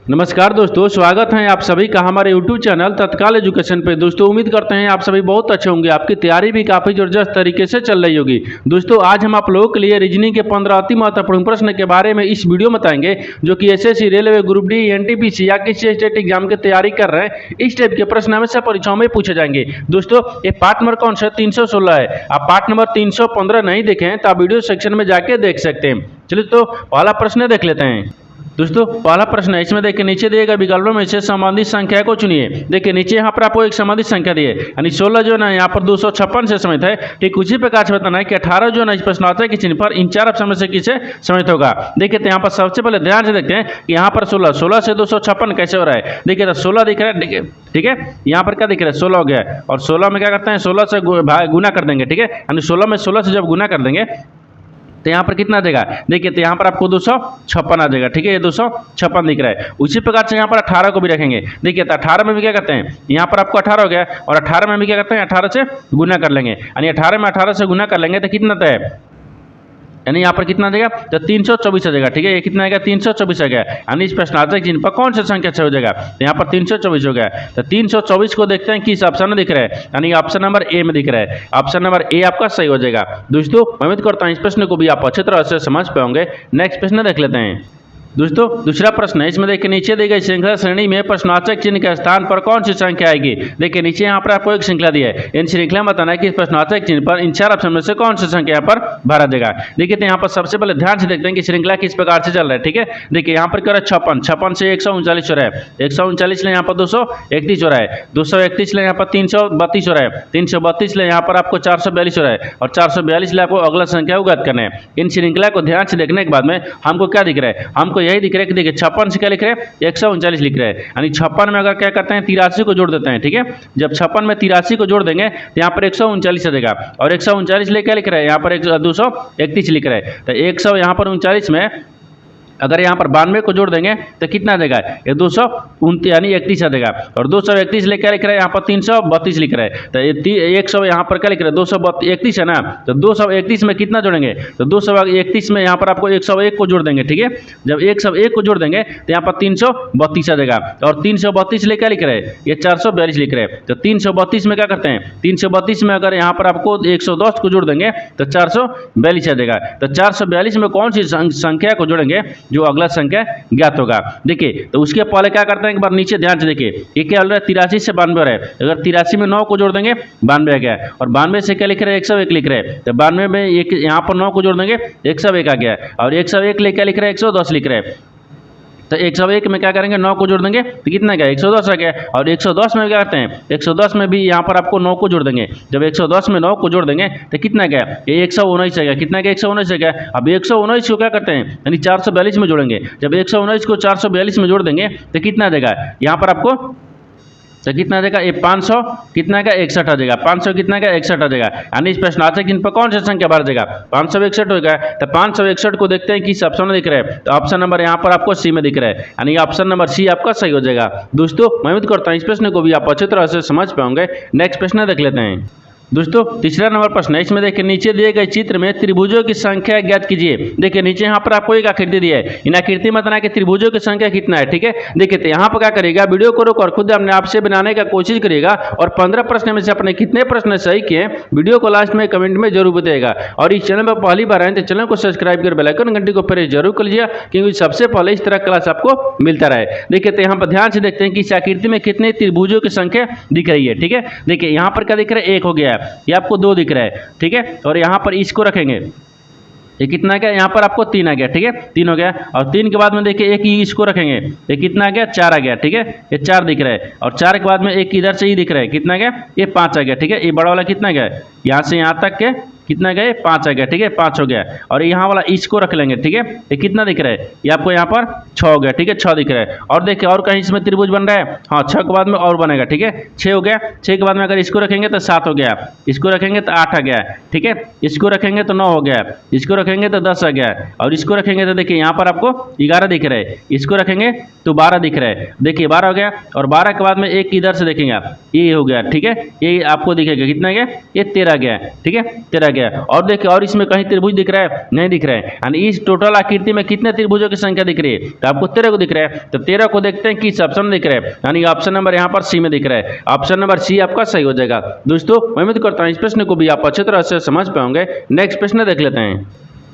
नमस्कार दोस्तों, स्वागत है आप सभी का हमारे YouTube चैनल तत्काल एजुकेशन पे। दोस्तों उम्मीद करते हैं आप सभी बहुत अच्छे होंगे, आपकी तैयारी भी काफ़ी जबरदस्त तरीके से चल रही होगी। दोस्तों आज हम आप लोगों के लिए रीजनिंग के 15 अति महत्वपूर्ण प्रश्न के बारे में इस वीडियो में बताएंगे, जो कि SSC, railway, group D, NTPC या किसी स्टेट एग्जाम की तैयारी कर रहे हैं। इस टाइप के प्रश्न हमेशा परीक्षाओं में पूछे जाएंगे। दोस्तों ये पार्ट नंबर कौन सा 316 है। आप पार्ट नंबर 315 नहीं देखें तो आप वीडियो सेक्शन में जाके देख सकते हैं। चलिए तो पहला प्रश्न देख लेते हैं। दोस्तों पहला प्रश्न है, इसमें देखिए नीचे दिए गए विकल्पों में से संबंधित संख्या को चुनिए। देखिए नीचे यहाँ पर आपको एक संबंधित संख्या दी है, यानी 16 जो है ना यहाँ पर 256 से समित है। ठीक उसी प्रकार से बताना है कि 18 जो है ना इस प्रश्नवाचक के चिन्ह पर इन चार ऑप्शन में से किसे समित होगा। देखिए तो यहाँ पर सबसे पहले ध्यान से देखते हैं कि यहाँ पर 16 से 256 कैसे हो रहा है। देखिए तो 16 दिख रहा है, ठीक है। यहाँ पर क्या दिख रहा है, 16 हो गया है, और 16 में क्या करते हैं, 16 से गुना कर देंगे, ठीक है। यानी 16 में 16 से जब गुना कर देंगे तो यहाँ पर कितना देगा। देखिए तो यहाँ पर आपको 256 आ जाएगा, ठीक है। ये 256 दिख रहा है। उसी प्रकार से यहाँ पर 18 को भी रखेंगे। देखिए तो 18 में भी क्या करते हैं, यहाँ पर आपको 18 हो गया, और 18 में भी क्या करते हैं, 18 से गुना कर लेंगे। यानी 18 में 18 से गुना कर लेंगे तो कितना तय है, यानी यहाँ पर कितना देगा, तो 324 आ जाएगा, ठीक है। ये कितना आएगा, 324 आ गया। यानी इस प्रश्नार्थक चिन्ह पर कौन सा संख्या हो जाएगा, तो यहाँ पर 324 हो गया। तो 324 को देखते हैं किस ऑप्शन में दिख रहा है, यानी ऑप्शन नंबर ए में दिख रहा है। ऑप्शन नंबर ए आपका सही हो जाएगा। दोस्तों उम्मीद करता हूँ इस प्रश्न को भी आप अच्छी तरह से समझ पाओगे। नेक्स्ट प्रश्न देख लेते हैं। दोस्तों दूसरा प्रश्न है, इसमें देखिए नीचे दी गई श्रृंखला श्रेणी में प्रश्नवाचक चिन्ह के स्थान पर कौन सी संख्या आएगी। देखिए नीचे यहाँ पर आपको एक श्रृंखला दी है, इन श्रृंखला में बताना है कि प्रश्नवाचक चिन्ह पर इन चार ऑप्शन में से कौन सी संख्या यहाँ पर भरा देगा। देखिए तो यहाँ पर सबसे पहले ध्यान से देखते हैं कि श्रृंखला किस प्रकार से चल रहा है, ठीक है। देखिए यहाँ पर क्या 56 से 139 हो रहा है, 139 ले यहाँ पर 231 हो रहा है, 231 ले यहाँ पर 332 हो रहा है, 332 ले यहाँ पर आपको 442 हो रहा है, और 442 ले आपको अगला संख्या उगात करना है। इन श्रृंखला को ध्यान से देखने के बाद में हमको क्या दिख रहा है, हमको यही दिख रहा है कि देखिए 56 से क्या लिख रहे हैं, 139 लिख रहे हैं। यानी 56 में अगर क्या करते हैं, 83 को जोड़ देते हैं, ठीक है। जब 56 में 83 को जोड़ देंगे तो यहाँ पर 139 आ जाएगा, और 139 ले क्या लिख रहे हैं, यहाँ पर 231 लिख रहे हैं। तो 100 यहाँ पर 39 में अगर यहाँ पर 92 को जोड़ देंगे तो कितना आ जाएगा, ये 229 यानी 31 आ जाएगा, और 231 ले क्या लिख रहा है, यहाँ पर 332 लिख रहा है। तो ये 100 यहाँ पर क्या लिख रहा है, 231 है ना। तो 231 में कितना जोड़ेंगे, तो 231 में यहाँ पर आपको 101 को जोड़ देंगे, ठीक है। जब 101 को जोड़ देंगे तो यहाँ पर 332 आ जाएगा, और 332 ले क्या लिख रहे हैं, ये 442 लिख रहे हैं। तो 332 में क्या करते हैं, 332 में अगर यहाँ पर आपको 110 को जोड़ देंगे तो 442 आ जाएगा। तो 442 में कौन सी संख्या को जोड़ेंगे जो अगला संख्या ज्ञात होगा। देखिए तो उसके पहले क्या करते हैं, एक बार नीचे ध्यान से देखिए, ये क्या हो रहा है, 83 से 92 है। अगर 83 में 9 को जोड़ देंगे 92 आ गया, और 92 से क्या लिख रहे हैं, 101 लिख रहे हैं। तो 92 में एक यहाँ पर 9 को जोड़ देंगे 101 आ गया, और 101 ले क्या लिख रहे हैं, 110 लिख रहे हैं। तो 101 में क्या करेंगे, 9 को जोड़ देंगे तो कितना गया, 110 आ गया। और 110 में क्या करते हैं, 110 में भी यहाँ पर आपको 9 को जोड़ देंगे। जब 110 में 9 को जोड़ देंगे तो कितना गया, ये 119 आ गया। कितना गया, 119 आ गया। अब 119 को क्या करते हैं, यानी 442 में जोड़ेंगे। जब 119 को 442 में जोड़ देंगे तो कितना देगा, यहाँ पर आपको तो कितना देगा, ये 500 कितना का 61 आ जाएगा। 500 कितना का 61 आ जाएगा। यानी इस प्रश्नार्थक चिन्ह पर कौन सा संख्या भर देगा, 561 हो गया। तो 561 को देखते हैं किस ऑप्शन में दिख रहा है, तो ऑप्शन नंबर यहाँ पर आपको सी में दिख रहा है, यानी ऑप्शन नंबर सी आपका सही हो जाएगा। दोस्तों मैं उम्मीद करता हूँ इस प्रश्न को भी आप अच्छी तरह से समझ पाओगे। नेक्स्ट प्रश्न देख लेते हैं। दोस्तों तीसरा नंबर प्रश्न है, इसमें देखिए नीचे दिए गए चित्र में त्रिभुजों की संख्या ज्ञात कीजिए। देखिए नीचे यहाँ पर आपको एक आकृति दी है, इन आकृति में बताना कि त्रिभुजों की संख्या कितना है, ठीक है। देखिए तो यहाँ पर क्या करिएगा, वीडियो को रोक और खुद अपने आप से बनाने का कोशिश करिएगा, और 15 प्रश्न में से अपने कितने प्रश्न सही किए वीडियो को लास्ट में कमेंट में जरूर बताइएगा। और इस चैनल पर पहली बार आए तो चैनल को सब्सक्राइब कर बेल आइकन घंटी को प्रेस जरूर कर लीजिए, क्योंकि सबसे पहले इस तरह क्लास आपको मिलता रहे। देखिए तो यहाँ पर ध्यान से देखते हैं कि इस आकृति में कितने त्रिभुजों की संख्या दिख रही है, ठीक है। देखिए यहाँ पर क्या दिख रहा है, 1 हो गया है, ये आपको 2 दिख रहा है, ठीक है। और यहाँ पर इसको रखेंगे, ये कितना गया, यहाँ पर आपको 3 आ गया, ठीक है, 3 हो गया। और 3 के बाद में देखिए एक ही इसको रखेंगे, ये कितना आ गया, 4 आ गया, ठीक है। ये 4 दिख रहा है, और 4 के बाद में एक इधर से ही दिख रहा है, कितना गया, ये 5 आ गया, ठीक है। ये बड़ा वाला कितना गया, यहाँ से यहाँ तक के कितना गए, 5 आ गया, ठीक है, 5 हो गया। और यहाँ वाला इसको रख लेंगे, ठीक है। ये कितना दिख रहा है, ये आपको यहाँ पर 6 हो गया, ठीक है, 6 दिख रहा है। और देखिए और कहीं इसमें त्रिभुज बन रहा है, हाँ 6 के बाद में और बनेगा, ठीक है, 6 हो गया। 6 के बाद में अगर इसको रखेंगे तो 7 हो गया, इसको रखेंगे तो 8 आ गया, ठीक है। इसको रखेंगे तो 9 हो गया, इसको रखेंगे तो 10 आ गया, और इसको रखेंगे तो देखिए यहाँ पर आपको 11 दिख रहा है, इसको रखेंगे तो 12 दिख रहा है। देखिए 12 हो गया, और 12 के बाद में एक इधर से देखेंगे आप, ये हो गया, ठीक है। ये आपको दिखेगा कितना गया, ये 13 गया, ठीक है, 13 गया। और देखिए और इसमें कहीं त्रिभुज दिख रहा है, नहीं दिख रहा है। यानी इस टोटल आकृति में कितने त्रिभुजों की संख्या दिख रही है, तो आपको 13 को दिख रहा है। तो 13 को देखते हैं किस ऑप्शन में दिख रहा है, यानी ऑप्शन नंबर यहाँ पर सी में दिख रहा है। ऑप्शन नंबर सी आपका सही हो जाएगा। दोस्तों मैं उम्मीद करता हूँ इस प्रश्न को भी आप अच्छी तरह से समझ पाओगे। नेक्स्ट प्रश्न देख लेते हैं।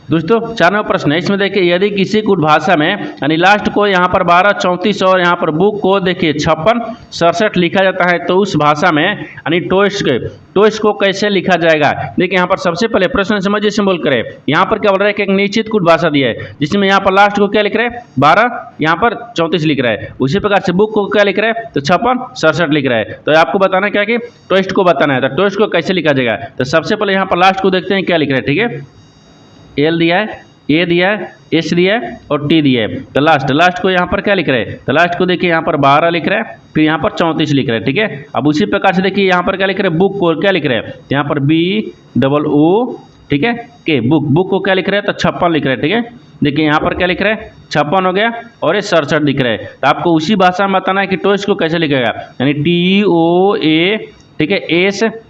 दोस्तों 4 नंबर प्रश्न है, इसमें देखिए यदि किसी कुछ भाषा में यानी लास्ट को यहाँ पर 12, 34 और यहाँ पर बुक को देखिए 56, 67 लिखा जाता है, तो उस भाषा में यानी टोस्ट को कैसे लिखा जाएगा। देखिए यहाँ पर सबसे पहले प्रश्न समझिए सिंबल करें। यहाँ पर क्या बोल रहा है कि एक निश्चित कुछ भाषा दिया है जिसमें यहाँ पर लास्ट को क्या लिख रहा है 12, यहाँ पर 34 लिख रहा है। उसी प्रकार से बुक को क्या लिख रहा है तो 56, 67 लिख रहा है। तो आपको बताना क्या कि टोस्ट को बताना है, तो टोस्ट को कैसे लिखा जाएगा। तो सबसे पहले यहाँ पर लास्ट को देखते हैं क्या लिख रहा है। ठीक है, एल दिया है, ए दिया है, एस दिया है और टी दिया है। तो लास्ट को यहाँ पर क्या लिख रहे हैं, तो लास्ट को देखिए यहाँ पर 12 लिख रहा है, फिर यहाँ पर 34 लिख रहे हैं। ठीक है, अब उसी प्रकार से देखिए यहाँ पर क्या लिख रहे हैं, बुक को क्या लिख रहे हैं, तो यहाँ पर BOO, ठीक है, के बुक को क्या लिख रहे हैं तो 56 लिख रहे हैं। ठीक है, देखिए यहाँ पर क्या लिख रहे हैं 56 हो गया और ये 67 दिख रहा है। तो आपको उसी भाषा में बताना है कि टोस्ट को कैसे लिखेगा, यानी TOA, ठीक है,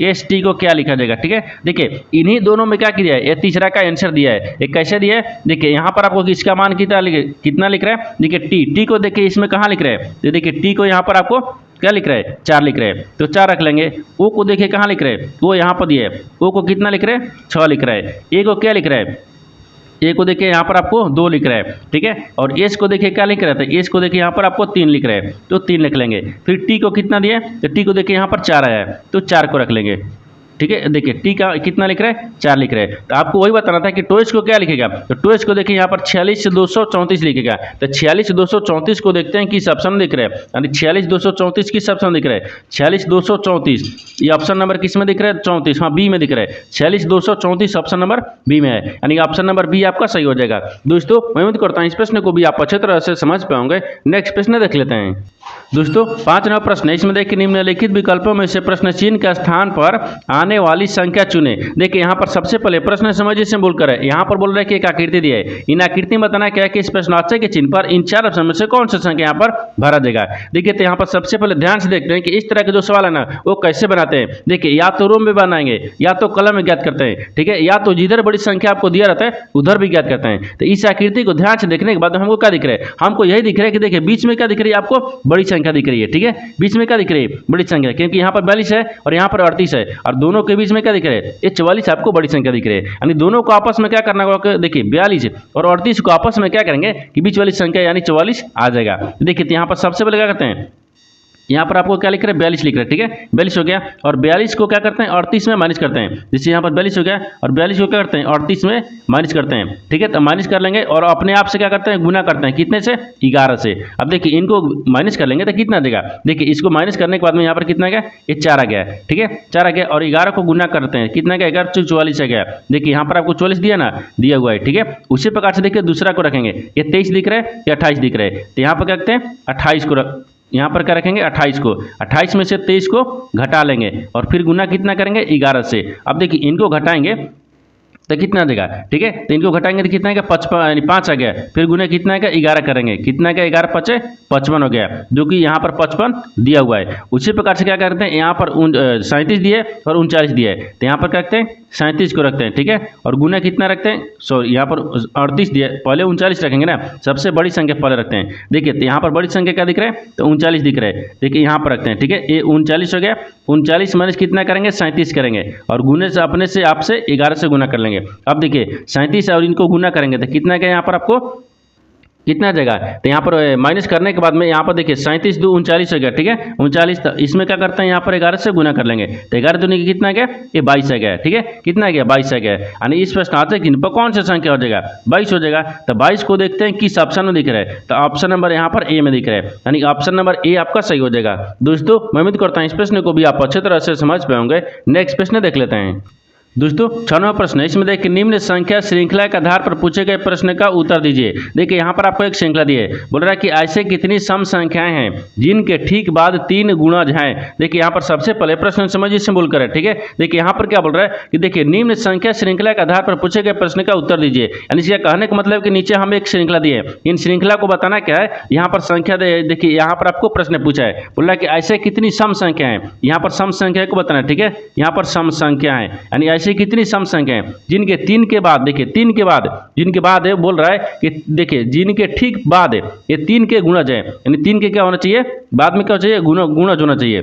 ST को क्या लिखा जाएगा। ठीक है, देखिए इन्हीं दोनों में क्या किया है, ये तीसरा का आंसर दिया है। ये कैसे दिया है, देखिए यहाँ पर आपको इसका मान कितना लिख रहा है, देखिए टी को देखिए इसमें कहाँ लिख रहा है, तो देखिए टी को यहाँ पर आपको क्या लिख रहा है 4 लिख रहे हैं, तो 4 रख लेंगे। ओ को देखिए कहाँ लिख रहे हैं, वो यहाँ पर दिया है, ओ को कितना लिख रहे हैं 6 लिख रहा है। ए को क्या लिख रहा है, ए को देखिए यहाँ पर आपको 2 लिख रहा है। ठीक है, और एस को देखिए क्या लिख रहा है, तो एस को देखिए यहाँ पर आपको 3 लिख रहा है, तो 3 लिख लेंगे। फिर टी को कितना दिया है, तो टी को देखिए यहाँ पर 4 आया है, तो 4 को रख लेंगे। ठीक है, देखिए टी का कितना लिख रहा है 4 लिख रहा है। तो आपको वही बताना था कि टोस्ट को क्या लिखेगा, तो टोस्ट को देखिए यहाँ पर 46,234 लिखेगा। तो 46,234 को देखते हैं किस ऑप्शन में दिख रहा है, यानी 46,234 किस ऑप्शन में दिख रहा है, 46,234 ये ऑप्शन नंबर किस में दिख रहा है 34, हाँ बी में दिख रहा है। 46,234 ऑप्शन नंबर बी में है, यानी ऑप्शन नंबर बी आपका सही हो जाएगा। दोस्तों मैं उम्मीद करता हूँ इस प्रश्न को भी आप अच्छे तरह से समझ पाओगे। नेक्स्ट प्रश्न देख लेते हैं। दोस्तों 5 नंबर प्रश्न है, इसमें देखिए निम्नलिखित विकल्पों में से प्रश्न चिन्ह के स्थान पर आने वाली संख्या चुने। देखिए यहाँ पर सबसे पहले प्रश्न समझिए सिंबल कर है। यहाँ पर बोल रहा है कि एक आकृति दी है, इन आकृति में बताना क्या है कि इस प्रश्नार्थक के चिन्ह पर इन 4 ऑप्शन में से कौन सा संख्या यहाँ पर भरा जाएगा। देखिए तो यहाँ पर सबसे पहले ध्यान से देखते हैं कि इस तरह के जो सवाल है ना वो कैसे बनाते हैं। देखिए या तो रोम में बनाएंगे या तो कलम में ज्ञात करते हैं। ठीक है, या तो जिधर बड़ी संख्या आपको दिया रहता है उधर भी ज्ञात करते हैं। तो इस आकृति को ध्यान से देखने के बाद हमको क्या दिख रहा है, हमको यही दिख रहा है कि देखिए बीच में क्या दिख रही है, आपको बड़ी संख्या दिख रही है। ठीक है, बीच में क्या दिख रही है बड़ी संख्या, क्योंकि यहाँ पर 42 है और यहाँ पर 38 है, और दोनों के बीच में क्या दिख रहा है ये 44 आपको बड़ी संख्या दिख रही है। यानी दोनों को आपस में क्या करना होगा, देखिए 42 और 38 को आपस में क्या करेंगे कि बीच वाली संख्या यानी 44 आ जाएगा। देखिए यहाँ पर सबसे पहले क्या करते हैं, यहाँ पर आपको क्या लिख रहे हैं 42 लिख रहे हैं। ठीक है, 42 हो गया और 42 को क्या करते हैं 38 में माइनस करते हैं। जैसे यहाँ पर 42 हो गया और 42 को क्या करते हैं 38 में माइनस करते हैं। ठीक है, तो माइनस कर लेंगे और अपने आप से क्या करते हैं गुना करते हैं, कितने से 11 से। अब देखिए इनको माइनस कर लेंगे तो कितना देगा, देखिए इसको माइनस करने के बाद में यहाँ पर कितना गया ये 4 आ गया। ठीक है, 4 आ गया और 11 को गुना करते हैं, कितना गया 11 से 44 आ गया। देखिए यहाँ पर आपको 44 दिया ना, दिया हुआ है। ठीक है, उसी प्रकार से देखिए दूसरा को रखेंगे, ये 23 दिख रहा है या 28 दिख रहा है, तो यहाँ पर क्या करते हैं 28 को यहाँ पर क्या रखेंगे 28 को, 28 में से 23 को घटा लेंगे और फिर गुना कितना करेंगे 11 से। अब देखिए इनको घटाएंगे तो कितना देगा। ठीक है, तो इनको घटाएंगे तो कितना आएगा 5 आ गया, फिर गुना कितना आएगा 11 करेंगे, कितना आएगा 11 5 55 हो गया, जो कि यहाँ पर 55 दिया हुआ है। उसी प्रकार से क्या करते हैं यहाँ पर 37 दिए और 39 दिए, तो यहाँ पर क्या करते हैं 37 को रखते हैं। ठीक है, और गुना कितना रखते हैं, सॉरी यहाँ पर 38 दिए, पहले 39 रखेंगे ना, सबसे बड़ी संख्या पहले रखते हैं। देखिए तो यहाँ पर बड़ी संख्या क्या दिख रहा है, तो 39 दिख रहा है। देखिए यहाँ पर रखते हैं। ठीक है, ये 39 हो गया, 39 माइनस कितना करेंगे 37 करेंगे और गुने से अपने से आपसे 11 से गुना कर लेंगे। अब देखिए 37 और इनको गुना करेंगे तो कितना क्या यहाँ पर आपको कितना जाएगा, तो यहाँ पर माइनस करने के बाद में यहाँ पर देखिए 37 2 39 हो गया। ठीक है, 39, तो इसमें क्या करते हैं यहाँ पर 11 से गुना कर लेंगे, तो 11 दूनी की कितना गया ये 22 आ गया। ठीक है, कितना गया 22 आ गया, यानी इस प्रश्नार्थक चिन्ह पर कौन सा संख्या हो जाएगा 22 हो जाएगा। तो 22 को देखते हैं किस ऑप्शन में दिख रहा है, तो ऑप्शन नंबर यहाँ पर ए में दिख रहा है, यानी ऑप्शन नंबर ए आपका सही हो जाएगा। दोस्तों मैं उम्मीद करता हूँ इस प्रश्न को भी आप अच्छे तरह से समझ पाएंगे। नेक्स्ट प्रश्न देख लेते हैं। दोस्तों 6वां प्रश्न है, इसमें देखिए निम्न संख्या श्रृंखला के आधार पर पूछे गए प्रश्न का उत्तर दीजिए। देखिए यहाँ पर आपको एक श्रृंखला दी है, बोल रहा है कि ऐसे कितनी सम संख्याएं हैं जिनके ठीक बाद 3 गुणज हैं। देखिए यहाँ पर सबसे पहले प्रश्न समझिए सिंबल करें। ठीक है, देखिए यहाँ पर क्या बोल रहा है कि देखिए निम्न संख्या श्रृंखला के आधार पर पूछे गए प्रश्न का उत्तर दीजिए, यानी इसका कहने का मतलब कि नीचे हम एक श्रृंखला दिए, इन श्रृंखला को बताना क्या है, यहाँ पर संख्या देखिए यहाँ पर आपको प्रश्न पूछा है, बोल रहा है कि ऐसे कितनी सम संख्या है, यहाँ पर सम संख्या को बताना है। ठीक है, यहाँ पर सम संख्या है, यानी ऐसी कितनी सम संख्याएं जिनके 3 के बाद, देखिए 3 के बाद, जिनके बाद है बोल रहा है कि देखिए जिनके ठीक बाद है ये 3 के गुणज है, यानी 3 के क्या होना चाहिए, बाद में क्या होना चाहिए, गुणज होना चाहिए,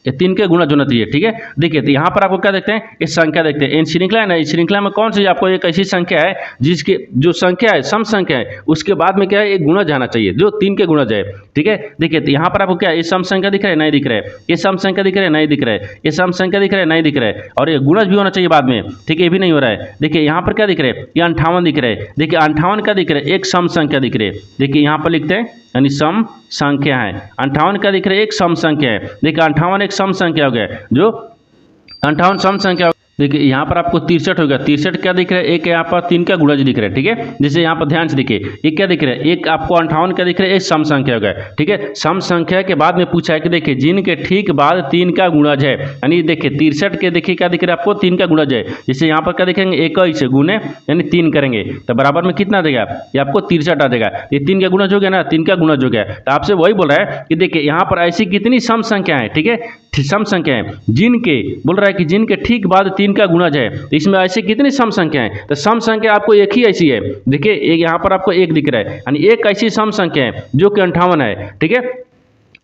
ये 3 के गुणज होना चाहिए। ठीक है, देखिए तो यहाँ पर आपको क्या देखते हैं, इस संख्या देखते हैं, इन श्रृंखला है ना, इस श्रृंखला में कौन सी आपको एक ऐसी संख्या है जिसके जो संख्या है सम संख्या है उसके बाद में क्या है, एक गुणज आना चाहिए जो 3 के गुणज है। ठीक है, देखिए तो यहाँ पर आपको क्या है, ये सम संख्या दिख रहा है, नहीं दिख रहा है, ये सम संख्या दिख रहा है, नहीं दिख रहा है, ये सम संख्या दिख रहा है, नहीं दिख रहा है, और ये गुणज भी होना चाहिए बाद में। ठीक है, ये भी नहीं हो रहा है। देखिए यहाँ पर क्या दिख रहा है, ये 58 दिख रहा है, देखिए 58 का दिख रहा है, एक सम संख्या दिख रही है, देखिए यहाँ पर लिखते हैं यानी सम संख्या है, 58 का दिख रहा है एक सम संख्या है, देखिए 58 एक सम संख्या हो गया, जो 58 सम संख्या। देखिए यहाँ पर आपको 63 हो गया, 63 क्या दिख रहा है, एक यहाँ पर 3 का गुणज दिख रहा है। ठीक है, जैसे यहाँ पर ध्यान से देखिए ये क्या दिख रहा है, एक आपको 58 क्या दिख रहा है, एक सम संख्या हो गया। ठीक है, सम संख्या के बाद में पूछा है कि देखिए जिनके ठीक बाद 3 का गुणज है, यानी देखिए 63 के देखिए क्या दिख रहा है आपको, 3 का गुणज है, जैसे यहाँ पर क्या देखेंगे 21 से गुणे यानी 3 करेंगे तो बराबर में कितना आ जाएगा, ये आपको 63 आ जाएगा, ये 3 का गुणज हो गया ना, 3 का गुणज हो गया। तो आपसे वही बोल रहा है कि देखिए यहाँ पर ऐसी कितनी सम संख्या है, ठीक है, सम संख्या है जिनके, बोल रहा है कि जिनके ठीक बाद 3 का गुणज है, तो इसमें ऐसे कितनी सम संख्या है, तो सम संख्या आपको एक ही ऐसी है, देखिए एक यहाँ पर आपको एक दिख रहा है, यानी एक ऐसी सम संख्या है जो कि 58 है। ठीक है,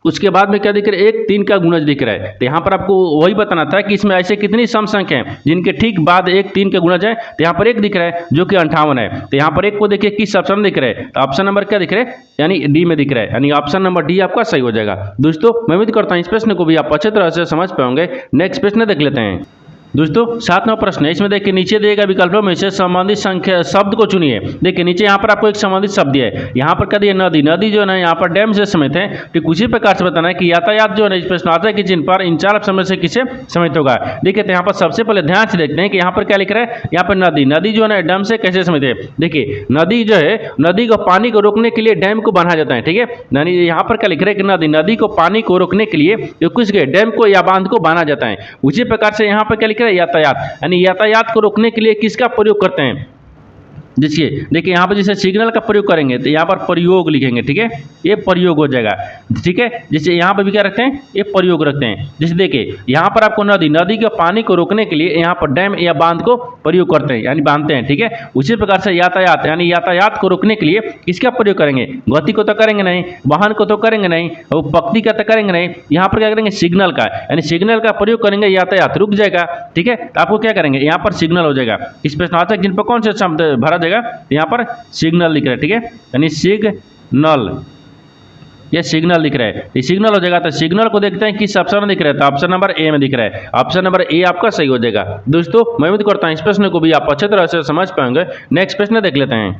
उसके बाद में क्या दिख रहा है, एक 3 का गुणज दिख रहा है, तो यहाँ पर आपको वही बताना था कि इसमें ऐसे कितनी सम संख्या है जिनके ठीक बाद एक 3 का गुणज है, तो यहाँ पर एक दिख रहा है जो कि 58 है। तो यहाँ पर एक को देखिए किस ऑप्शन में दिख रहा है, तो ऑप्शन नंबर क्या दिख रहा है, यानी डी में दिख रहा है, यानी ऑप्शन नंबर डी आपका सही हो जाएगा। दोस्तों मैं उम्मीद करता हूँ इस प्रश्न को भी आप अच्छे तरह से समझ पाओगे। नेक्स्ट प्रश्न देख लेते हैं। दोस्तों 7वां प्रश्न है, इसमें देखिए नीचे दिए गए विकल्पों में से संबंधित संख्या शब्द को चुनिए। देखिए नीचे यहाँ पर आपको एक संबंधित शब्द दिया है, यहाँ पर क्या दिया, नदी, नदी जो है ना यहाँ पर डैम से समेत है। तो कुछ ही प्रकार से बताना है कि यातायात जो है ना इस प्रश्न आता है कि जिन पर इन 4 समय से किसे समेत होगा। देखिए तो यहाँ पर सबसे पहले ध्यान से देखते हैं कि यहाँ पर क्या लिख रहा है, यहाँ पर नदी, नदी जो है ना डैम से कैसे समेत है। देखिए नदी जो है, नदी को पानी को रोकने के लिए डैम को बनाया जाता है। ठीक है, यानी यहाँ पर क्या लिख रहा है कि नदी, नदी को पानी को रोकने के लिए जो कुछ डैम को या बांध को बांधा जाता है। उसी प्रकार से यहाँ पर क्या लिख रहा है, यातायात, यानी यातायात को रोकने के लिए किसका प्रयोग करते हैं। देखिए यहाँ पर जैसे सिग्नल का प्रयोग करेंगे तो यहाँ पर प्रयोग लिखेंगे। ठीक है, ये प्रयोग हो जाएगा। ठीक है, जैसे यहाँ पर भी क्या रखते हैं, ये प्रयोग रखते हैं। जैसे देखिए यहाँ पर आपको नदी, नदी के पानी को रोकने के लिए यहाँ पर डैम या बांध को प्रयोग करते हैं, यानी बांधते हैं। ठीक है, उसी प्रकार से यातायात, यानी यातायात को रोकने के लिए किसका प्रयोग करेंगे, गति को तो करेंगे नहीं, वाहन को तो करेंगे नहीं, और पक्ति का तो करेंगे नहीं, यहाँ पर क्या करेंगे, सिग्नल का, यानी सिग्नल का प्रयोग करेंगे, यातायात रुक जाएगा। ठीक है, तो आपको क्या करेंगे, यहाँ पर सिग्नल हो जाएगा। इस प्रश्न आता है जिन पर कौन से शब्द भरा जाएगा, यहाँ पर सिग्नल लिख रहा है। ठीक है, यानी सिग्नल, ये सिग्नल दिख रहा है, ये सिग्नल हो जाएगा। तो सिग्नल को देखते हैं किस ऑप्शन में दिख रहा है, तो ऑप्शन नंबर ए में दिख रहा है, ऑप्शन नंबर ए आपका सही हो जाएगा। दोस्तों मैं उम्मीद करता हूं इस प्रश्न को भी आप अच्छे तरह से समझ पाएंगे। नेक्स्ट प्रश्न देख लेते हैं।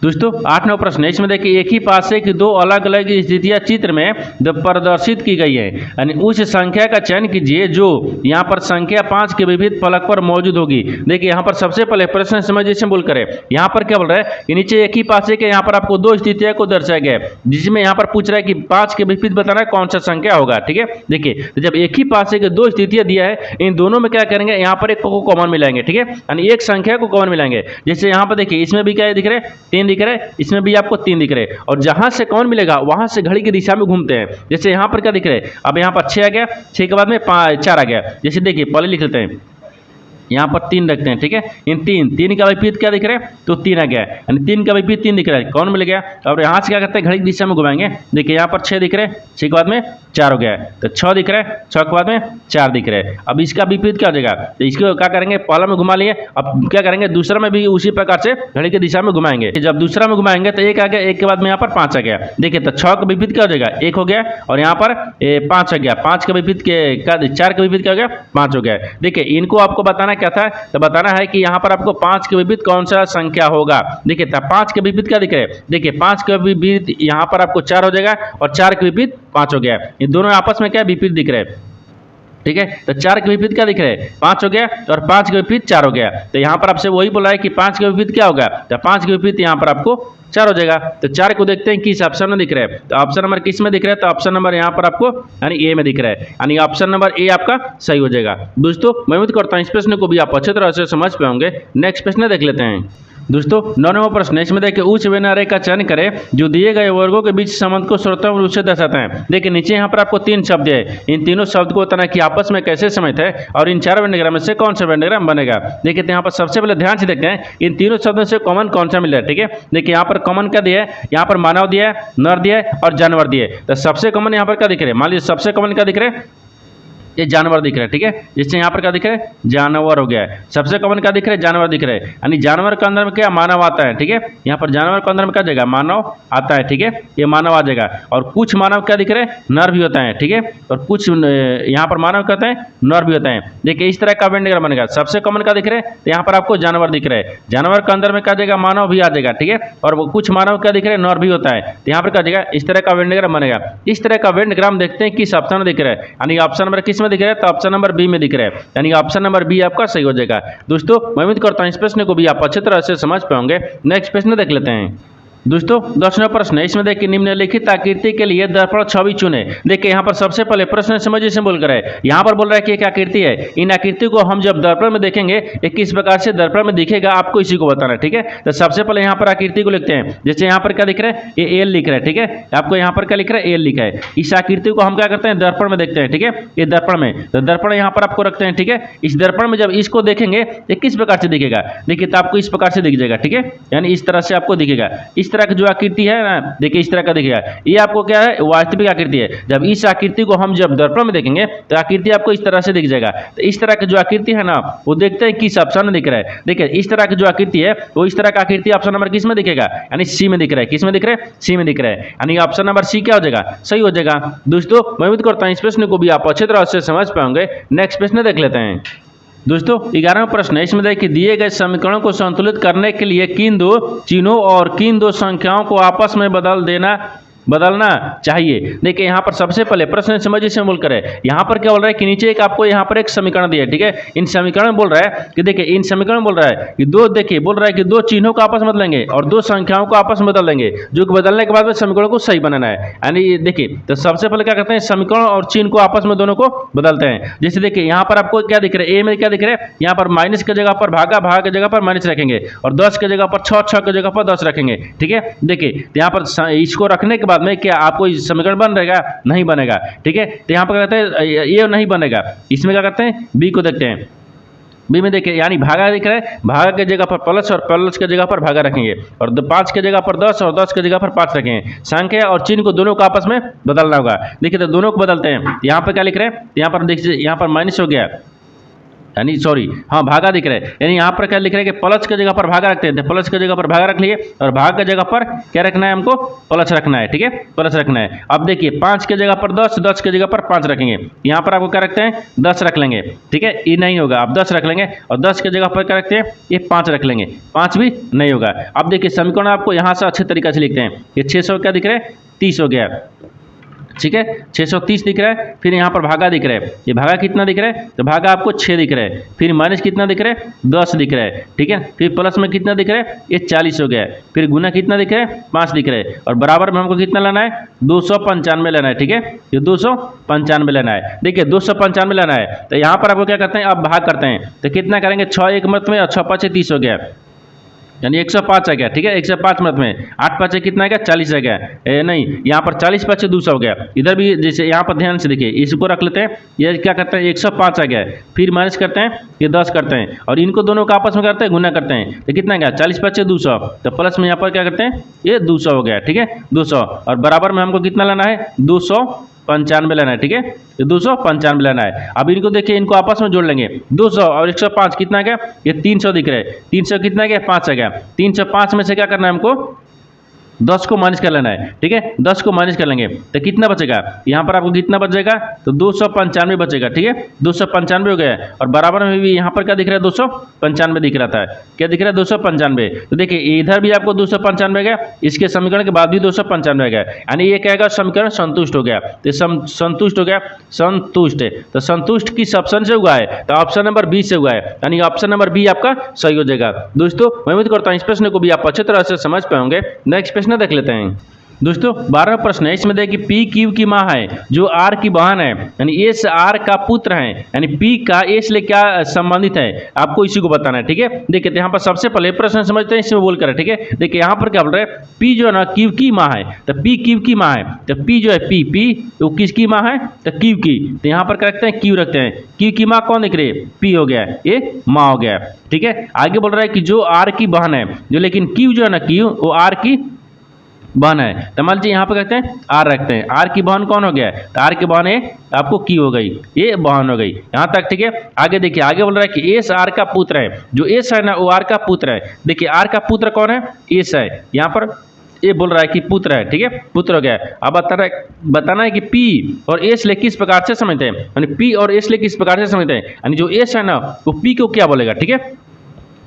दोस्तों 8वां प्रश्न है, इसमें देखिए एक ही पासे की 2 अलग अलग स्थितियां चित्र में प्रदर्शित की गई है, यानी उस संख्या का चयन कीजिए जो यहाँ पर संख्या 5 के विविध फलक पर मौजूद होगी। देखिए यहाँ पर सबसे पहले प्रश्न समझ जैसे बोल करें, यहाँ पर क्या बोल रहा है कि नीचे एक ही पासे के यहाँ पर आपको 2 स्थितियों को दर्शाया गया है, जिसमें यहाँ पर पूछ रहा है कि 5 के विपरीत बताना है कौन सा संख्या होगा। ठीक है, देखिए तो जब एक ही पासे के 2 स्थितियां दिया है, इन दोनों में क्या करेंगे, यहाँ पर एक को कॉमन मिलाएंगे। ठीक है, यानी एक संख्या को कॉमन मिलाएंगे। जैसे यहाँ पर देखिए इसमें भी क्या दिख रहा है, 3 दिख रहा है, इसमें भी आपको 3 दिख रहे हैं, और जहां से कौन मिलेगा वहां से घड़ी की दिशा में घूमते हैं। जैसे यहां पर क्या दिख रहा है, अब यहां पर 6 आ गया, 6 के बाद में 4 आ गया। जैसे देखिए पहले लिख लेते हैं, यहाँ पर 3 रखते हैं। ठीक है, इन 3 का विपरीत क्या दिख रहा है, तो 3 आ गया, यानी 3 का विपरीत 3 दिख रहा है, कौन मिल गया। और यहाँ से क्या करते हैं, घड़ी की दिशा में घुमाएंगे। देखिए यहाँ पर 6 दिख रहे हैं, 6 के बाद में 4 हो गया है, तो 6 दिख रहा है, 6 के बाद में 4 दिख रहा है। अब इसका विपरीत क्या हो जाएगा, तो इसको क्या करेंगे, पहला में घुमा लिए, अब क्या करेंगे दूसरा में भी उसी प्रकार से घड़ी की दिशा में घुमाएंगे। जब दूसरा में घुमाएंगे तो 1 आ गया, 1 के बाद में यहाँ पर 5 आ गया। देखिए तो 6 का विपरीत क्या हो जाएगा, 1 हो गया, और यहाँ पर 5 आ गया, 5 के विपरीत 4 के विपरीत क्या हो गया, 5 हो गया। देखिए इनको आपको बताना क्या था, तो बताना है कि यहाँ पर आपको 5 के विपरीत कौन सा संख्या होगा। देखिए 5 के विपरीत क्या दिख रहा है, देखिए 5 के विपरीत यहाँ पर आपको 4 हो जाएगा, और 4 के विपरीत 5 हो गया। ये दोनों आपस में क्या विपरीत दिख रहे हैं। ठीक है, तो 4 के विपरीत क्या दिख रहा है, 5 हो गया, और 5 के विपरीत 4 हो गया। तो यहाँ पर आपसे वही बोला है कि 5 के विपरीत क्या होगा, तो 5 के विपरीत यहाँ पर आपको 4 हो जाएगा। तो 4 को देखते हैं किस ऑप्शन में दिख रहा है, तो ऑप्शन नंबर किस में दिख रहा है, तो ऑप्शन नंबर यहाँ पर आपको यानी ए में दिख रहा है, यानी ऑप्शन नंबर ए आपका सही हो जाएगा। दोस्तों मैं उम्मीद करता हूँ इस प्रश्न को भी आप अच्छे तरह से समझ पाएंगे। नेक्स्ट प्रश्न देख लेते हैं। दोस्तों 9वां प्रश्न है, इसमें देखिए उच्च व्यंजन आरेख का चयन करें जो दिए गए वर्गों के बीच संबंध को स्वतंत्र रूप से दर्शाते हैं। देखिए नीचे यहाँ पर आपको 3 शब्द है, इन तीनों शब्द को बताना कि आपस में कैसे समित है और इन 4 वेन डायग्राम में से कौन सा वेन डायग्राम बनेगा। देखिए तो यहाँ पर सबसे पहले ध्यान से देखते हैं इन तीनों शब्दों से कॉमन कौन सा मिल रहा है। ठीक है, देखिए यहाँ पर कॉमन क्या दिया है, यहाँ पर मानव दिया है, नर दिया है और जानवर दिया है। तो सबसे कॉमन यहाँ पर क्या दिख रहा है, मान लीजिए सबसे कॉमन क्या दिख रहा है, ये जानवर दिख रहा है। ठीक है, जिससे यहाँ पर क्या दिख रहा है, जानवर हो गया है। सबसे कॉमन क्या दिख रहा है, जानवर दिख रहा है, यानी जानवर के अंदर में क्या मानव आता है। ठीक है, यहाँ पर जानवर के अंदर में क्या जाएगा, मानव आता है। ठीक है, ये मानव आ जाएगा और कुछ मानव क्या दिख रहे हैं, नर भी होता है। ठीक है, और कुछ यहाँ पर मानव कहते हैं, नर भी होता है। देखिए इस तरह का वेन डायग्राम बनेगा। सबसे कॉमन क्या दिख रहा है, तो यहाँ पर आपको जानवर दिख रहा है, जानवर के अंदर में क्या जाएगा, मानव भी आ जाएगा। ठीक है, और वो कुछ मानव क्या दिख रहे हैं, नर भी होता है। तो यहाँ पर क्या जाएगा, इस तरह का वेन डायग्राम बनेगा। इस तरह का वेन डायग्राम देखते हैं किस ऑप्शन में दिख रहा है, यानी ऑप्शन नंबर किस में दिख रहा है, तो ऑप्शन नंबर बी में दिख रहा है, यानी ऑप्शन नंबर बी आपका सही हो जाएगा। दोस्तों मैं उम्मीद करता हूं इस प्रश्न को भी आप अच्छी तरह से समझ पाओगे। नेक्स्ट प्रश्न देख लेते हैं। दोस्तों 10वां प्रश्न है, इसमें देखिए निम्नलिखित आकृति के लिए दर्पण छवि चुने। देखिए यहाँ पर सबसे पहले प्रश्न समझिए से बोल कर है, यहाँ पर बोल रहा है कि एक आकृति है, इन आकृति को हम जब दर्पण में देखेंगे ये किस प्रकार से दर्पण में दिखेगा आपको इसी को बताना है। ठीक है, तो सबसे पहले यहाँ पर आकृति को लिखते हैं। जैसे यहाँ पर क्या लिख रहा है, ये एल लिख रहा है। ठीक है, आपको यहाँ पर क्या लिख रहा है, एल लिखा है। इस आकृति को हम क्या करते हैं, दर्पण में देखते हैं। ठीक है, ये दर्पण में, तो दर्पण यहाँ पर आपको रखते हैं। ठीक है, इस दर्पण में जब इसको देखेंगे ये किस प्रकार से दिखेगा, देखिए तो आपको इस प्रकार से दिख जाएगा। ठीक है, यानी इस तरह से आपको दिखेगा। इस तरह की जो आकृति है ना, देखिए इस तरह का दिखेगा। ये आपको क्या है, वास्तविक आकृति है। जब इस आकृति को हम जब दर्पण में देखेंगे तो आकृति आपको इस तरह से दिख जाएगा। तो इस तरह की जो आकृति है ना, वो देखते हैं किस ऑप्शन में दिख रहा है। देखिए इस तरह की जो आकृति है वो इस तरह का आकृति ऑप्शन नंबर किस में दिखेगा, यानी सी में दिख रहा है। किस में दिख रहा है, सी में दिख रहा है, यानी ऑप्शन नंबर सी क्या हो जाएगा, सही हो जाएगा। दोस्तों मैं उम्मीद करता हूं इस प्रश्न को भी आप अच्छी तरह से समझ पाएंगे। नेक्स्ट प्रश्न देख लेते हैं। दोस्तों 11वां प्रश्न है, इसमें देखिए दिए गए समीकरणों को संतुलित करने के लिए किन दो चिन्हों और किन दो संख्याओं को आपस में बदलना चाहिए। देखिए यहाँ पर सबसे पहले प्रश्न समझिए से बोल कर है, यहाँ पर क्या बोल रहा है कि नीचे एक आपको यहाँ पर एक समीकरण दिया है। ठीक है, इन समीकरण बोल रहा है कि देखिए इन समीकरण बोल रहा है कि दो, देखिए बोल रहा है कि दो चिन्हों को आपस में बदलेंगे और दो संख्याओं को आपस में बदल देंगे, जो कि बदलने के बाद में समीकरण को सही बनाना है। यानी देखिए तो सबसे पहले क्या करते हैं, समीकरण और चिन्ह को आपस में दोनों को बदलते हैं। जैसे देखिए यहाँ पर आपको क्या दिख रहा है, ए में क्या दिख रहा है, यहाँ पर माइनस की जगह पर भागा की जगह पर माइनस रखेंगे और 10 की जगह पर 6 की जगह पर 10 रखेंगे। ठीक है, देखिए यहाँ पर इसको रखने के बाद में क्या आपको समीकरण बन रहेगा, नहीं बनेगा। ठीक है, तो यहाँ पर कहते हैं ये नहीं बनेगा। इसमें क्या करते हैं, बी को देखते हैं। बी में देखिए यानी भागा दिख रहा है, भागा के जगह पर प्लस और प्लस के जगह पर भागा रखेंगे और 5 के जगह पर 10 और 10 के जगह पर 5 रखेंगे। संख्या और चिन्ह को दोनों को आपस में बदलना होगा। देखिए तो दोनों को बदलते हैं। यहाँ पर क्या लिख रहे हैं, यहाँ पर देखिए यहाँ पर माइनस हो गया, यानी सॉरी हाँ भागा दिख रहा है, यानी यहाँ पर क्या लिख रहा है कि प्लस की जगह पर भागा रखते हैं, प्लस की जगह पर भागा रख लिए और भाग की जगह पर क्या रखना है, हमको प्लस रखना है। ठीक है, प्लस रखना है। अब देखिए 5 की जगह पर 10, 10 की जगह पर 5 रखेंगे। यहाँ पर आपको क्या रखते हैं, 10 रख लेंगे। ठीक है, ये नहीं होगा, आप 10 रख लेंगे और 10 की जगह पर क्या रखते हैं, ये 5 रख लेंगे, 5 भी नहीं होगा। अब देखिए समीकरण आपको यहाँ से अच्छे तरीके से लिखते हैं। ये 600 क्या दिख रहा है, 30 हो गया। ठीक है, 630 दिख रहा है। फिर यहाँ पर भागा दिख रहा है, ये भागा कितना दिख रहा है, तो भागा आपको 6 दिख रहा है। फिर माइनस कितना दिख रहा है, 10 दिख रहा है। ठीक है, फिर प्लस में कितना दिख रहा है, ये 40 हो गया है। फिर गुना कितना दिख रहा है, 5 दिख रहा है और बराबर में हमको कितना लेना है, 295 लेना है। ठीक है, ये 295 लेना है। देखिए 295 लेना है, तो यहाँ पर आपको क्या करते हैं, अब भाग करते हैं तो कितना करेंगे, 6 एक मत में और 6 5 30 हो गया, यानी 105 आ गया। ठीक है, 105 मत में 8 5 कितना आ गया, 40 आ गया। नहीं, यहाँ पर 40 5 200 हो गया। इधर भी जैसे यहाँ पर ध्यान से देखिए, इसको रख लेते हैं, ये क्या करते हैं, 105 आ गया। फिर माइनस करते हैं, ये 10 करते हैं और इनको दोनों का आपस में करते हैं, गुना करते हैं तो कितना गया, 40 5 200। तो प्लस में यहाँ पर क्या करते हैं, ये 200 हो गया। ठीक है, 200 और बराबर में हमको कितना लेना है, 295 लेना है। ठीक है, ये 295 लेना है। अब इनको देखिए, इनको आपस में जोड़ लेंगे, 200 और 105 कितना आ गया, ये 300 दिख रहा है। 300 कितना गया, 5 आ गया। 305 में से क्या करना है हमको, 10 को माइनस कर लेना है। ठीक है, 10 को माइनस कर लेंगे तो कितना बचेगा, यहाँ पर आपको कितना बचेगा, तो 295 बचेगा। ठीक है, 295 हो गया और बराबर में भी यहाँ पर क्या दिख रहा है, 295 दिख रहा था। क्या दिख रहा है, 295। तो देखिए इधर भी आपको 295 गया, इसके समीकरण के बाद भी 295 गया, यानी ये क्या, समीकरण संतुष्ट हो गया। तो संतुष्ट हो गया, संतुष्ट है। तो संतुष्ट किस ऑप्शन से हुआ है, तो ऑप्शन नंबर बी से हुआ है, यानी ऑप्शन नंबर बी आपका सही हो जाएगा। दोस्तों मैं उम्मीद करता हूँ इस प्रश्न को भी आप अच्छी तरह से समझ पाएंगे। नेक्स्ट प्रश्न देख लेते हैं। दोस्तों 12वां प्रश्न है, इसमें देखिए पी क्यू की माँ है जो आर की बहन है, यानी एस आर का पुत्र है, यानी पी का एस ले क्या संबंधित है, आपको इसी को बताना है। ठीक है, देखिए यहाँ पर सबसे पहले प्रश्न समझते हैं इसमें बोल कर। ठीक है, देखिए यहाँ पर क्या बोल रहे हैं, पी जो है ना क्यू की माँ है, तो पी क्यू की माँ है, तो पी जो है पी तो किसकी माँ है, तो क्यू की, तो यहाँ पर क्या रखते हैं, क्यू रखते हैं। क्यू की माँ कौन दिख रही है, पी हो गया, ये माँ हो गया। ठीक है, आगे बोल रहा है कि जो आर की बहन है, जो लेकिन क्यू जो है ना, क्यू वो आर की बहन है, तो मान लीजिए यहाँ पर कहते हैं आर रखते हैं, आर की बहन कौन हो गया, तो आर की बहन है आपको की हो गई, ये बहन हो गई यहाँ तक। ठीक है, आगे देखिए, आगे बोल रहा है कि एस आर का पुत्र है, जो एस है ना वो आर का पुत्र है। देखिए आर का पुत्र कौन है, एस है, यहाँ पर ये बोल रहा है कि पुत्र है। ठीक है, पुत्र हो गया। अब बताना है कि पी और एस ले किस प्रकार से समझते हैं, यानी पी और एस ले किस प्रकार से समझते हैं, यानी जो एस है ना वो पी को क्या बोलेगा। ठीक है,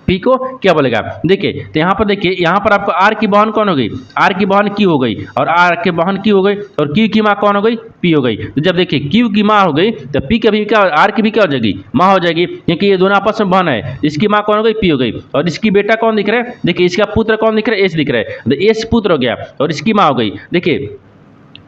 पी को क्या बोलेगा, देखिए तो यहाँ पर देखिए, यहाँ पर आपको आर की बहन कौन हो गई, आर की बहन क्यू हो गई, और आर की बहन क्यू हो गई, और क्यू की माँ कौन हो गई, पी हो गई। तो जब देखिए क्यू की माँ हो गई तो पी का भी क्या, आर की भी क्या हो जाएगी, माँ हो जाएगी, क्योंकि ये दोनों आपस में बहन है। इसकी माँ कौन हो गई, पी हो गई, और इसकी बेटा कौन दिख रहा है, देखिए इसका पुत्र कौन दिख रहा है, एस दिख रहा है, तो एस पुत्र हो गया और इसकी माँ हो गई। देखिए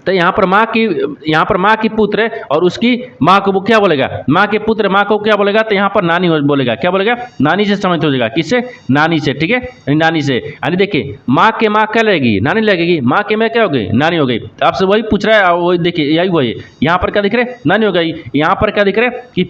तो यहाँ पर माँ की पुत्र है, और उसकी माँ को वो क्या बोलेगा, माँ के पुत्र माँ को क्या बोलेगा, तो यहाँ पर नानी बोलेगा, क्या बोलेगा, नानी से समझ हो जाएगा, किससे, नानी से। ठीक है, नानी से, यानी देखिए माँ के माँ क्या लगेगी, नानी लगेगी, माँ के में क्या हो गई, नानी हो गई। तो आपसे वही पूछ रहा है, वही देखिए यही वही यहाँ पर क्या दिख रहा है, नानी हो गई। यहाँ पर क्या दिख रहा है कि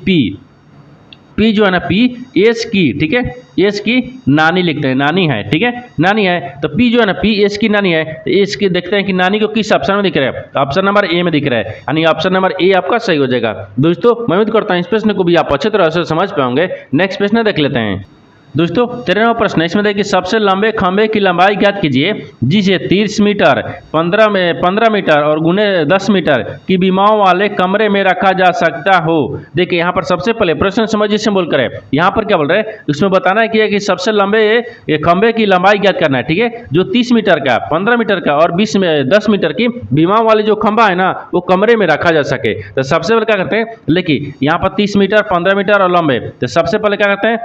पी जो है ना, पी एस की, ठीक है, एस की नानी लिखते हैं, नानी है। ठीक है, नानी है, तो पी जो है ना, पी एस की नानी है, तो एस की देखते हैं कि नानी को किस ऑप्शन में दिख रहा है, तो ऑप्शन नंबर ए में दिख रहा है, यानी ऑप्शन नंबर ए आपका सही हो जाएगा। दोस्तों मैं उम्मीद करता हूँ इस प्रश्न को भी आप अच्छी तरह से समझ पाओगे। नेक्स्ट प्रश्न देख लेते हैं। दोस्तों 13वां प्रश्न है, इसमें देखिए सबसे लंबे खंभे की लंबाई ज्ञात कीजिए जिसे 30 मीटर 15 मीटर और गुने 10 मीटर की बीमाओं वाले कमरे में रखा जा सकता हो। देखिए यहाँ पर सबसे पहले प्रश्न समझिए से बोल कर है, यहाँ पर क्या बोल रहे हैं, इसमें बताना है कि सबसे लंबे ये खंभे की लंबाई ज्ञात करना है। ठीक है, जो 30 मीटर का, 15 मीटर का और 10 मीटर की बीमाओं वाले जो खंभा है ना वो कमरे में रखा जा सके। तो सबसे पहले क्या करते हैं, देखिए यहाँ पर 30 मीटर 15 मीटर और लंबे, तो सबसे पहले क्या करते हैं,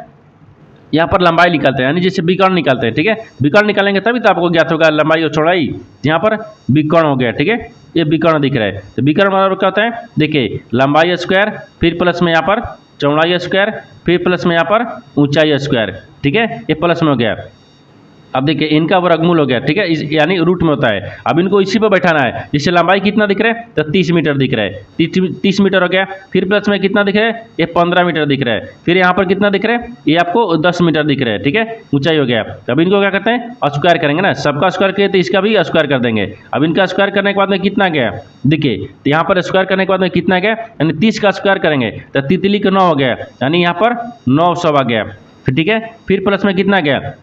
यहाँ पर लंबाई निकालते हैं, यानी जैसे विकर्ण निकालते हैं। ठीक है, विकर्ण निकालेंगे तभी तो आपको ज्ञात होगा लंबाई और चौड़ाई। यहाँ पर विकर्ण हो गया। ठीक है, ये विकर्ण दिख रहा है, तो विकर्ण मतलब क्या होता है, देखिए लंबाई स्क्वायर, फिर प्लस में यहाँ पर चौड़ाई स्क्वायर, फिर प्लस में यहाँ पर ऊंचाई स्क्वायर। ठीक है, ये प्लस में हो गया। अब देखिए इनका वर्गमूल हो गया। ठीक है, यानी रूट में होता है। अब इनको इसी पर बैठाना है, जिससे लंबाई कितना दिख रहा है, तो 30 मीटर दिख रहा है, 30 मीटर हो गया। फिर प्लस में कितना दिख रहा है, ये 15 मीटर दिख रहा है। फिर यहाँ पर कितना दिख रहा है, ये आपको 10 मीटर दिख रहा है। ठीक है, ऊंचाई हो गया। अब इनको क्या करते हैं, स्क्वायर करेंगे ना, सबका स्क्वायर किए तो इसका भी स्क्वायर कर देंगे। अब इनका स्क्वायर करने के बाद में कितना गया, देखिए तो यहाँ पर स्क्वायर करने के बाद में कितना गया, यानी 30 का स्क्वायर करेंगे तो तितली का 9 हो गया, यानी यहाँ पर 900 आ गया। ठीक है, फिर प्लस में कितना गया,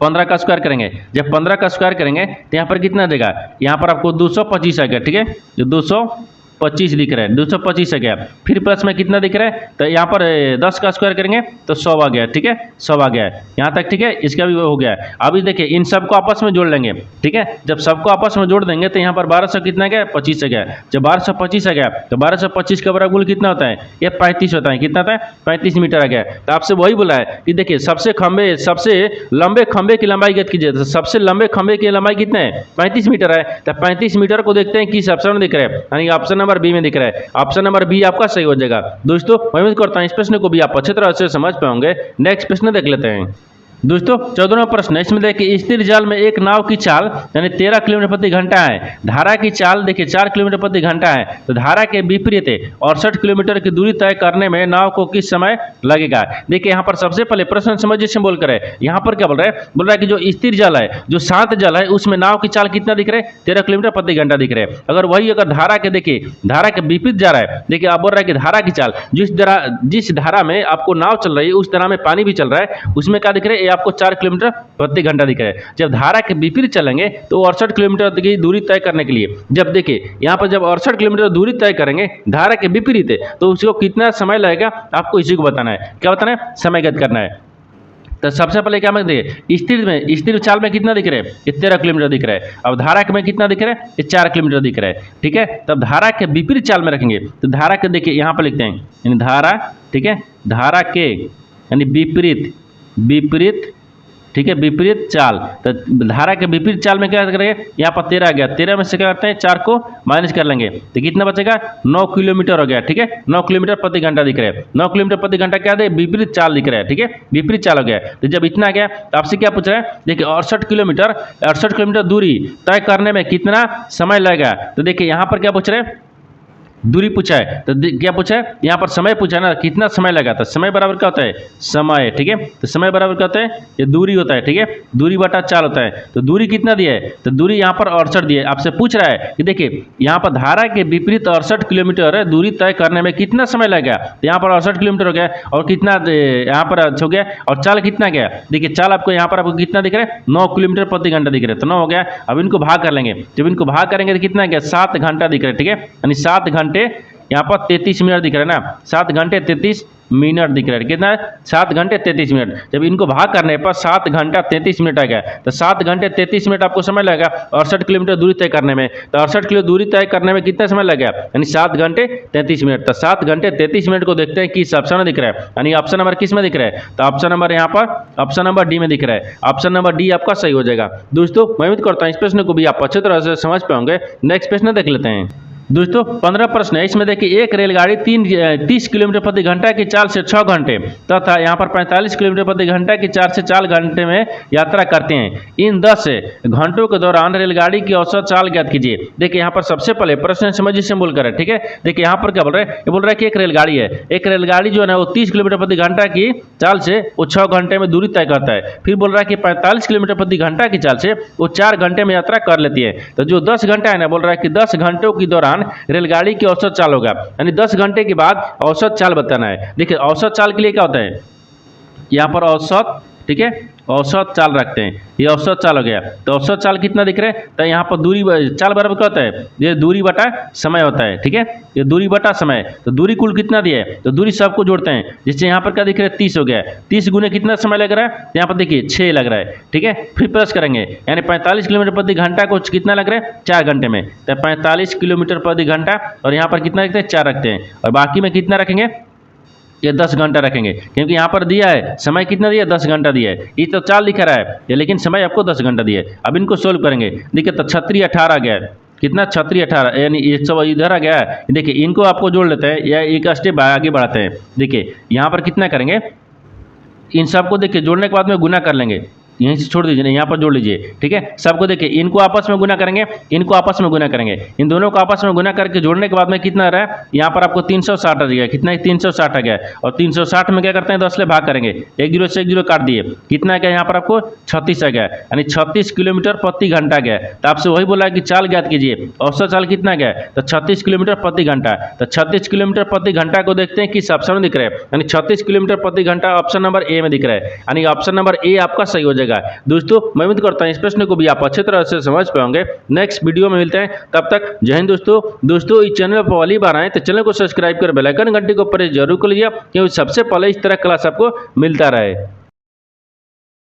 15 का स्क्वायर करेंगे। जब 15 का स्क्वायर करेंगे तो यहाँ पर कितना देगा, यहाँ पर आपको 225 आ गया। ठीक है, जो 225 दिख रहा है, 225 आ गया। फिर प्लस में कितना दिख रहा है, तो यहाँ पर 10 का स्क्वायर करेंगे तो 100 आ गया। ठीक है, 100 आ गया यहाँ तक। ठीक है, इसका भी हो गया। अभी देखिए इन सबको आपस में जोड़ लेंगे। ठीक है, जब सबको आपस में जोड़ देंगे तो यहाँ पर 1200 कितना गया, 25 आ गया। जब 1225 आ गया तो 1225 का वर्गमूल कितना होता है, ये 35 होता है। कितना होता है, 35 मीटर आ गया। तो आपसे वही बोला है कि देखिए सबसे लंबे खंभे की लंबाई ज्ञात कीजिए, तो सबसे लंबे खंभे की लंबाई कितना है, 35 मीटर है। तो 35 मीटर को देखते हैं किस ऑप्शन में दिख रहा है, यानी ऑप्शन नंबर बी में दिख रहा है। ऑप्शन नंबर बी आपका सही हो जाएगा। दोस्तों मैं उम्मीद करता हूं इस प्रश्न को भी आप अच्छी तरह से समझ पाओगे। नेक्स्ट प्रश्न देख लेते हैं। दोस्तों 14वां प्रश्न, इसमें देखिए स्थिर जल में एक नाव की चाल यानी 13 किलोमीटर प्रति घंटा है, धारा की चाल देखिए 4 किलोमीटर प्रति घंटा है, तो धारा के विपरीत 68 किलोमीटर की दूरी तय करने में नाव को किस समय लगेगा। देखिए यहाँ पर सबसे पहले प्रश्न समझिए से बोल कर है, यहाँ पर क्या बोल रहा है कि जो स्थिर जल है, जो शांत जल है, उसमें नाव की चाल कितना दिख रहा है, 13 किलोमीटर प्रति घंटा दिख रहा है। अगर धारा के देखिए धारा के विपरीत जा रहा है, देखिए आप बोल रहा है कि धारा की चाल जिस धारा में आपको नाव चल रही है उस धारा में पानी भी चल रहा है, उसमें क्या दिख रहा है, आपको 4 किलोमीटर प्रति घंटा दिख रहा है। जब धारा के विपरीत चलेंगे तो 68 किलोमीटर की दूरी तय करने के लिए, जब देखिए यहाँ पर जब 68 किलोमीटर दूरी तय करेंगे धारा के विपरीत है, तो उसको कितना समय लगेगा आपको इसी को बताना है। क्या बताना है, समय ज्ञात करना है। तो सबसे पहले क्या देखिए स्थिर चाल में कितना दिख रहा है, ये 13 किलोमीटर दिख रहा है। अब धारा में कितना दिख रहा है, ये 4 किलोमीटर दिख रहा है। ठीक है, तब धारा के विपरीत चाल में रखेंगे तो धारा के देखिए यहाँ पर लिखते हैं यानी धारा, ठीक है, धारा के यानी विपरीत, ठीक है, विपरीत चाल। तो धारा के विपरीत चाल में क्या करेंगे, यहाँ पर 13 आ गया, 13 में से क्या करते हैं 4 को माइनस कर लेंगे तो कितना बचेगा 9 किलोमीटर हो गया। ठीक है, 9 किलोमीटर प्रति घंटा दिख रहा है। 9 किलोमीटर प्रति घंटा क्या है, विपरीत चाल दिख रहा है। ठीक है, विपरीत चाल हो गया। तो जब इतना गया तो आपसे क्या पूछ रहा है, देखिए 68 किलोमीटर दूरी तय करने में कितना समय लगेगा। तो देखिए यहाँ पर क्या पूछ रहे हैं, दूरी पूछा है, तो क्या पूछा है, यहाँ पर समय पूछा है ना, कितना समय लगा। तो समय बराबर क्या होता है, समय। ठीक है, तो समय बराबर क्या होता है, ये दूरी होता है। ठीक है, दूरी बटा चाल होता है। तो दूरी कितना दिया है, तो दूरी यहाँ पर 68 दिया है। आपसे पूछ रहा है कि देखिए यहाँ पर धारा के विपरीत 68 किलोमीटर दूरी तय करने में कितना समय लगेगा। तो यहाँ पर 68 किलोमीटर हो गया और कितना यहाँ पर हो गया, और चाल कितना गया, देखिए चाल आपको यहाँ पर आपको कितना दिख रहा है, 9 किलोमीटर प्रति घंटा दिख रहा है। तो 9 हो गया। अब इनको भाग कर लेंगे, जब इनको भाग करेंगे तो कितना गया, 7 घंटा दिख रहा है। ठीक है, यानी 7 घंटे यहाँ पर 33 मिनट दिख रहा है ना, 7 घंटे 33 मिनट दिख रहा है। कितना है, 7 घंटे 33 मिनट। जब इनको भाग करने पर 7 घंटा 33 मिनट आ गया, तो 7 घंटे 33 मिनट आपको समय लगेगा 68 किलोमीटर दूरी तय करने में। तो 68 किलो दूरी तय करने में कितना समय लगेगा, यानी 7 घंटे 33 मिनट। तो 7 घंटे 33 मिनट को देखते हैं किस ऑप्शन में दिख रहा है, यानी ऑप्शन नंबर किस में दिख रहा है, तो ऑप्शन नंबर यहाँ पर ऑप्शन नंबर डी में दिख रहा है। ऑप्शन नंबर डी आपका सही हो जाएगा। दोस्तों मैं उम्मीद करता हूँ इस प्रश्न को भी आप अच्छी तरह से समझ पाओगे। नेक्स्ट प्रश्न देख लेते हैं। दोस्तों 15 प्रश्न है, इसमें देखिए एक रेलगाड़ी 30 किलोमीटर प्रति घंटा की चाल से 6 घंटे तथा यहाँ पर 45 किलोमीटर प्रति घंटा की चाल से 4 घंटे में यात्रा करते हैं। इन 10 घंटों के दौरान रेलगाड़ी की औसत चाल ज्ञात कीजिए। देखिए यहाँ पर सबसे पहले प्रश्न समझिए से बोल कर है। ठीक है, देखिए यहाँ पर क्या बोल रहे हैं, ये बोल रहा है कि एक रेलगाड़ी है, एक रेलगाड़ी जो है ना वो 30 किलोमीटर प्रति घंटा की चाल से वो 6 घंटे में दूरी तय करता है। फिर बोल रहा है कि 45 किलोमीटर प्रति घंटा की चाल से वो 4 घंटे में यात्रा कर लेती है। तो जो 10 घंटा है ना, बोल रहा है कि 10 घंटों के दौरान रेलगाड़ी की औसत चाल होगा, यानी 10 घंटे के बाद औसत चाल बताना है। देखिए औसत चाल के लिए क्या होता है, यहाँ पर औसत, ठीक है, औसत चाल रखते हैं, ये औसत चाल हो गया। तो औसत चाल कितना दिख रहा है, तो यहाँ पर दूरी चाल बराबर क्या होता है, ये दूरी बटा समय होता है। ठीक है, ये दूरी बटा समय। तो दूरी कुल कितना दिया है, तो दूरी सबको जोड़ते हैं, जिससे यहाँ पर क्या दिख रहा है 30 हो गया। 30 गुने कितना समय लग रहा है, तो यहाँ पर देखिए 6 लग रहा है। ठीक है, फिर प्लस करेंगे, यानी 45 किलोमीटर प्रति घंटा को कितना लग रहा है, 4 घंटे में। तो 45 किलोमीटर प्रति घंटा और यहाँ पर कितना रखते हैं, 4 रखते हैं, और बाकी में कितना रखेंगे, ये 10 घंटा रखेंगे, क्योंकि यहाँ पर दिया है समय कितना दिया है, 10 घंटा दिया है। ये तो चाल दिखा रहा है ये, लेकिन समय आपको 10 घंटा दिया है। अब इनको सोल्व करेंगे, देखिए तो 36 18 आ गया है, कितना 36 18, यानी ये सब इधर आ गया है। देखिए इनको आपको जोड़ लेते हैं या एक स्टेप आगे बढ़ाते हैं। देखिए यहाँ पर कितना करेंगे, इन सबको देखिए जोड़ने के बाद में गुना कर लेंगे, यहीं से छोड़ दीजिए, यहाँ पर जोड़ लीजिए। ठीक है, सबको देखिए इनको आपस में गुना करेंगे, इनको आपस में गुना करेंगे, इन दोनों को आपस में गुना करके जोड़ने के बाद में कितना रहा है, यहाँ पर आपको 360 आ गया। कितना 360 आ गया, और 360 में क्या करते हैं 10 से भाग करेंगे, 1 0 से 1 0 काट दिए, कितना गया यहाँ पर आपको 36 आ गया, यानी 36 किलोमीटर प्रति घंटा गया। तो आपसे वही बोला कि चाल ज्ञात कीजिए, औसत चाल कितना गया, तो 36 किलोमीटर प्रति घंटा। तो 36 किलोमीटर प्रति घंटा को देखते हैं किस ऑप्शन में दिख रहा है, यानी 36 किलोमीटर प्रति घंटा ऑप्शन नंबर ए में दिख रहा है, यानी ऑप्शन नंबर ए आपका सही हो जाएगा। दोस्तों मैं उम्मीद करता हूं इस प्रश्न को भी आप अच्छी तरह से समझ पाओगे। नेक्स्ट वीडियो में मिलते हैं, तब तक जय हिंद। दोस्तों इस चैनल पर पहली बार आए तो चैनल को सब्सक्राइब कर बेल आइकन घंटी को प्रेस जरूर कर लीजिए, क्योंकि सबसे पहले इस तरह क्लास आपको मिलता रहे।